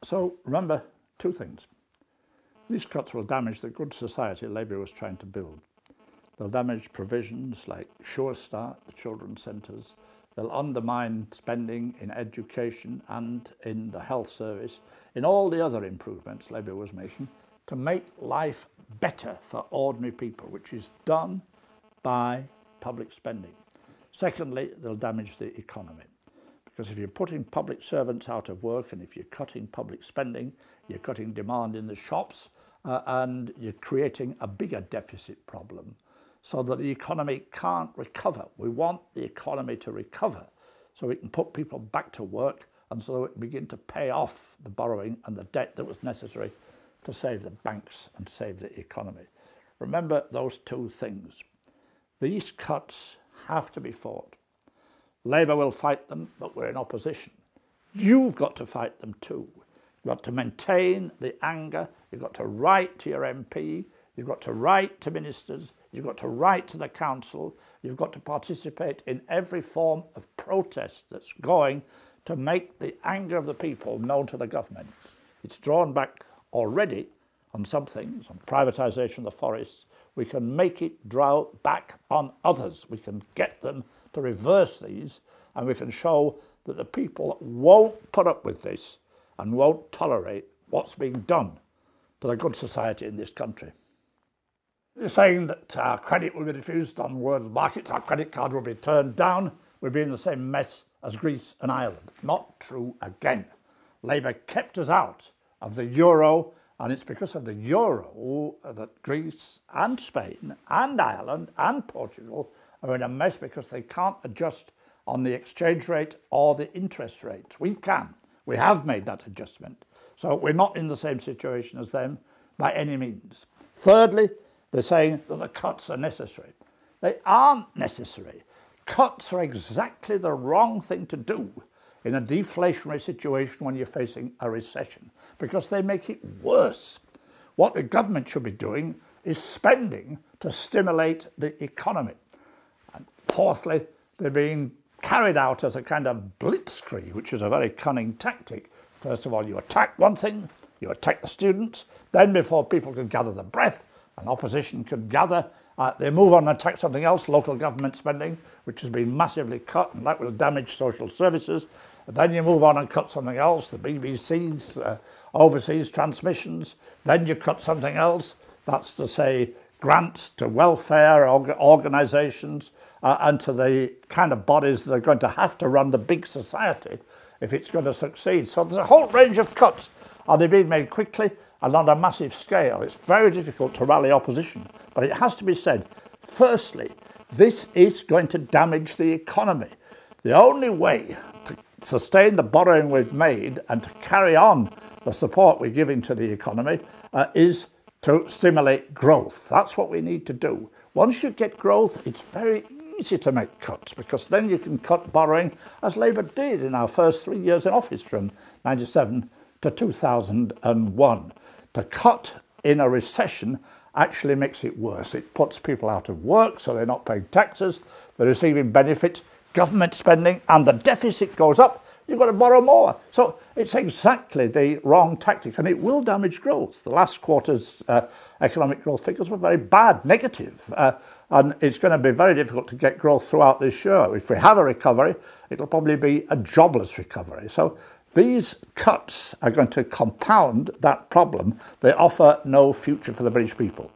So remember two things. These cuts will damage the good society Labour was trying to build. They'll damage provisions like Sure Start, the children's centres. They'll undermine spending in education and in the health service, in all the other improvements Labour was making to make life better for ordinary people, which is done by public spending. Secondly, they'll damage the economy. Because if you're putting public servants out of work and if you're cutting public spending, you're cutting demand in the shops and you're creating a bigger deficit problem so that the economy can't recover. We want the economy to recover so we can put people back to work and so we can begin to pay off the borrowing and the debt that was necessary to save the banks and save the economy. Remember those two things. These cuts have to be fought. Labour will fight them, but we're in opposition. You've got to fight them too. You've got to maintain the anger. You've got to write to your MP. You've got to write to ministers. You've got to write to the council. You've got to participate in every form of protest that's going to make the anger of the people known to the government. It's drawn back already on some things, on privatisation of the forests. We can make it draw back on others. We can get them to reverse these, and we can show that the people won't put up with this and won't tolerate what's being done to the good society in this country. They're saying that our credit will be refused on world markets, our credit card will be turned down, we'll be in the same mess as Greece and Ireland. Not true again. Labour kept us out of the euro, and it's because of the euro that Greece and Spain and Ireland and Portugal are in a mess because they can't adjust on the exchange rate or the interest rates. We can. We have made that adjustment. So we're not in the same situation as them by any means. Thirdly, they're saying that the cuts are necessary. They aren't necessary. Cuts are exactly the wrong thing to do in a deflationary situation when you're facing a recession because they make it worse. What the government should be doing is spending to stimulate the economy. And fourthly, they're being carried out as a kind of blitzkrieg, which is a very cunning tactic. First of all, you attack one thing, you attack the students, then before people can gather their breath and opposition can gather, they move on and attack something else, local government spending, which has been massively cut, and that will damage social services. And then you move on and cut something else, the BBC's, overseas transmissions. Then you cut something else, that's to say grants to welfare organisations and to the kind of bodies that are going to have to run the big society if it's going to succeed. So there's a whole range of cuts. Are they being made quickly and on a massive scale? It's very difficult to rally opposition. But it has to be said, firstly, this is going to damage the economy. The only way to sustain the borrowing we've made and to carry on the support we're giving to the economy is to stimulate growth. That's what we need to do. Once you get growth, it's very easy to make cuts because then you can cut borrowing, as Labour did in our first 3 years in office from 97 to 2001. To cut in a recession actually makes it worse. It puts people out of work, so they're not paying taxes, they're receiving benefits, government spending, and the deficit goes up. You've got to borrow more. So it's exactly the wrong tactic, and it will damage growth. The last quarter's economic growth figures were very bad, negative, and it's going to be very difficult to get growth throughout this year. If we have a recovery, it'll probably be a jobless recovery. So these cuts are going to compound that problem. They offer no future for the British people.